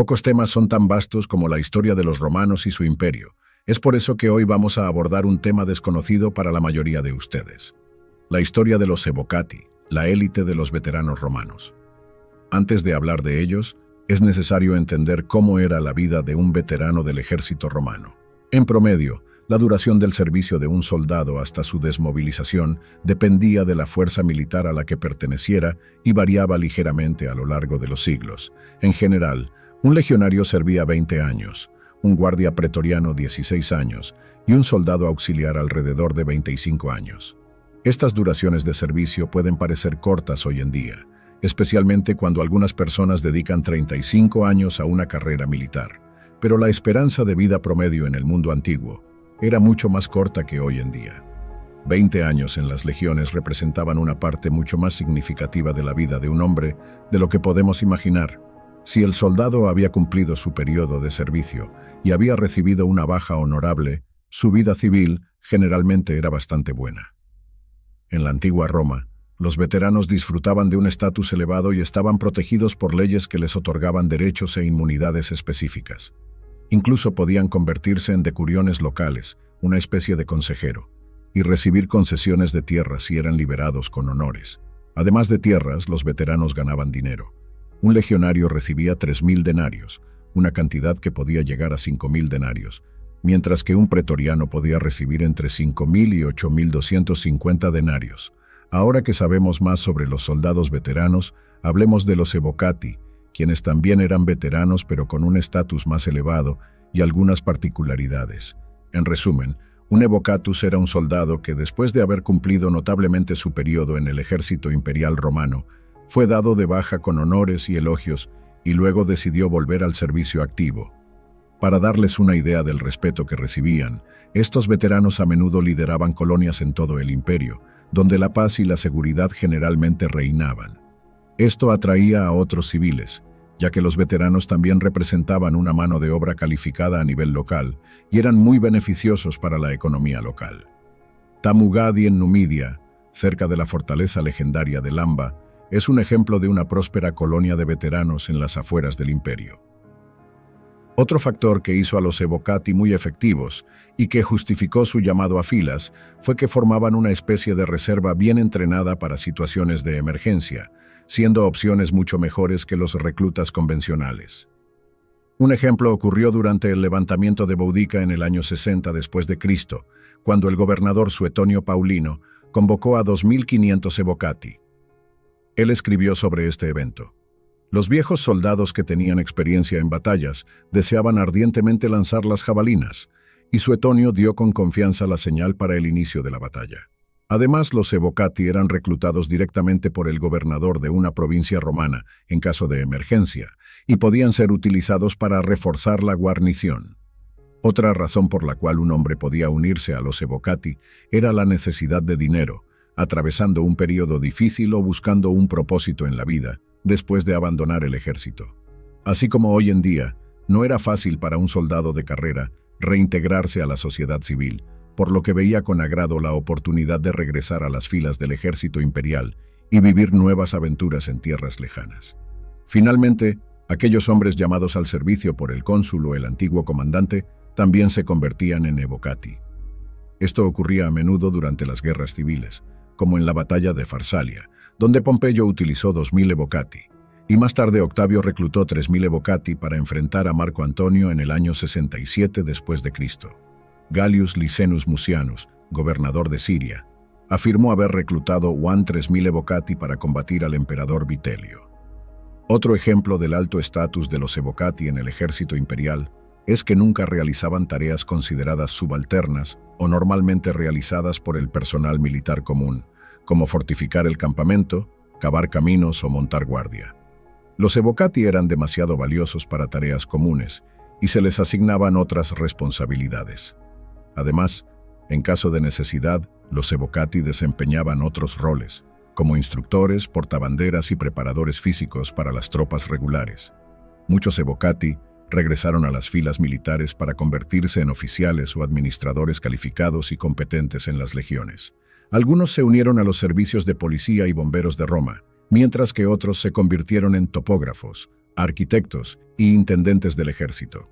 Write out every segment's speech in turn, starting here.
Pocos temas son tan vastos como la historia de los romanos y su imperio. Es por eso que hoy vamos a abordar un tema desconocido para la mayoría de ustedes. La historia de los Evocati, la élite de los veteranos romanos. Antes de hablar de ellos, es necesario entender cómo era la vida de un veterano del ejército romano. En promedio, la duración del servicio de un soldado hasta su desmovilización dependía de la fuerza militar a la que perteneciera y variaba ligeramente a lo largo de los siglos. En general, un legionario servía 20 años, un guardia pretoriano 16 años y un soldado auxiliar alrededor de 25 años. Estas duraciones de servicio pueden parecer cortas hoy en día, especialmente cuando algunas personas dedican 35 años a una carrera militar, pero la esperanza de vida promedio en el mundo antiguo era mucho más corta que hoy en día. 20 años en las legiones representaban una parte mucho más significativa de la vida de un hombre de lo que podemos imaginar. Si el soldado había cumplido su periodo de servicio y había recibido una baja honorable, su vida civil generalmente era bastante buena. En la antigua Roma, los veteranos disfrutaban de un estatus elevado y estaban protegidos por leyes que les otorgaban derechos e inmunidades específicas. Incluso podían convertirse en decuriones locales, una especie de consejero, y recibir concesiones de tierras si eran liberados con honores. Además de tierras, los veteranos ganaban dinero. Un legionario recibía 3.000 denarios, una cantidad que podía llegar a 5.000 denarios, mientras que un pretoriano podía recibir entre 5.000 y 8.250 denarios. Ahora que sabemos más sobre los soldados veteranos, hablemos de los Evocati, quienes también eran veteranos pero con un estatus más elevado y algunas particularidades. En resumen, un Evocatus era un soldado que, después de haber cumplido notablemente su periodo en el ejército imperial romano, fue dado de baja con honores y elogios y luego decidió volver al servicio activo. Para darles una idea del respeto que recibían, estos veteranos a menudo lideraban colonias en todo el imperio, donde la paz y la seguridad generalmente reinaban. Esto atraía a otros civiles, ya que los veteranos también representaban una mano de obra calificada a nivel local y eran muy beneficiosos para la economía local. Tamugadi en Numidia, cerca de la fortaleza legendaria de Lamba, es un ejemplo de una próspera colonia de veteranos en las afueras del imperio. Otro factor que hizo a los Evocati muy efectivos y que justificó su llamado a filas fue que formaban una especie de reserva bien entrenada para situaciones de emergencia, siendo opciones mucho mejores que los reclutas convencionales. Un ejemplo ocurrió durante el levantamiento de Boudica en el año 60 después de Cristo, cuando el gobernador Suetonio Paulino convocó a 2.500 Evocati. Él escribió sobre este evento: los viejos soldados que tenían experiencia en batallas deseaban ardientemente lanzar las jabalinas, y Suetonio dio con confianza la señal para el inicio de la batalla. Además, los Evocati eran reclutados directamente por el gobernador de una provincia romana en caso de emergencia, y podían ser utilizados para reforzar la guarnición. Otra razón por la cual un hombre podía unirse a los Evocati era la necesidad de dinero, atravesando un periodo difícil o buscando un propósito en la vida, después de abandonar el ejército. Así como hoy en día, no era fácil para un soldado de carrera reintegrarse a la sociedad civil, por lo que veía con agrado la oportunidad de regresar a las filas del ejército imperial y vivir nuevas aventuras en tierras lejanas. Finalmente, aquellos hombres llamados al servicio por el cónsul o el antiguo comandante también se convertían en Evocati. Esto ocurría a menudo durante las guerras civiles, como en la batalla de Farsalia, donde Pompeyo utilizó 2.000 Evocati, y más tarde Octavio reclutó 3.000 Evocati para enfrentar a Marco Antonio en el año 67 después de Cristo. Galius Licenus Mucianus, gobernador de Siria, afirmó haber reclutado 3.000 Evocati para combatir al emperador Vitelio. Otro ejemplo del alto estatus de los Evocati en el ejército imperial es que nunca realizaban tareas consideradas subalternas o normalmente realizadas por el personal militar común, como fortificar el campamento, cavar caminos o montar guardia. Los Evocati eran demasiado valiosos para tareas comunes y se les asignaban otras responsabilidades. Además, en caso de necesidad, los Evocati desempeñaban otros roles, como instructores, portabanderas y preparadores físicos para las tropas regulares. Muchos Evocati regresaron a las filas militares para convertirse en oficiales o administradores calificados y competentes en las legiones. Algunos se unieron a los servicios de policía y bomberos de Roma, mientras que otros se convirtieron en topógrafos, arquitectos y intendentes del ejército.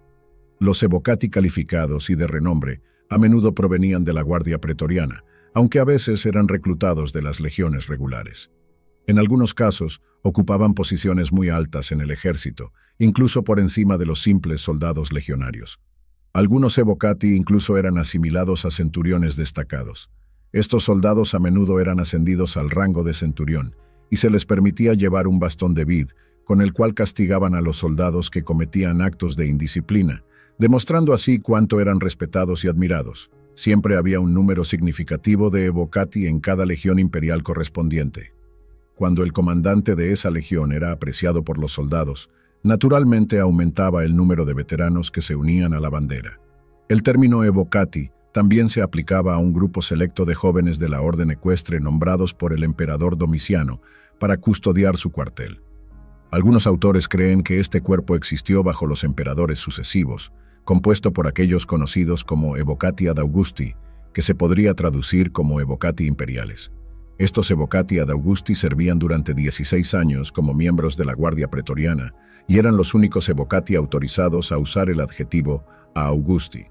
Los evocati calificados y de renombre a menudo provenían de la Guardia Pretoriana, aunque a veces eran reclutados de las legiones regulares. En algunos casos, ocupaban posiciones muy altas en el ejército, incluso por encima de los simples soldados legionarios. Algunos evocati incluso eran asimilados a centuriones destacados. Estos soldados a menudo eran ascendidos al rango de centurión, y se les permitía llevar un bastón de vid, con el cual castigaban a los soldados que cometían actos de indisciplina, demostrando así cuánto eran respetados y admirados. Siempre había un número significativo de evocati en cada legión imperial correspondiente. Cuando el comandante de esa legión era apreciado por los soldados, naturalmente aumentaba el número de veteranos que se unían a la bandera. El término evocati también se aplicaba a un grupo selecto de jóvenes de la orden ecuestre nombrados por el emperador Domiciano para custodiar su cuartel. Algunos autores creen que este cuerpo existió bajo los emperadores sucesivos, compuesto por aquellos conocidos como evocati ad Augusti, que se podría traducir como evocati imperiales. Estos evocati ad Augusti servían durante 16 años como miembros de la Guardia Pretoriana y eran los únicos evocati autorizados a usar el adjetivo a Augusti.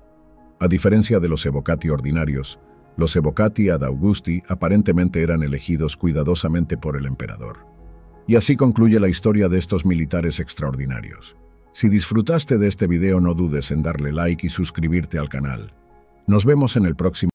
A diferencia de los evocati ordinarios, los evocati ad Augusti aparentemente eran elegidos cuidadosamente por el emperador. Y así concluye la historia de estos militares extraordinarios. Si disfrutaste de este video, no dudes en darle like y suscribirte al canal. Nos vemos en el próximo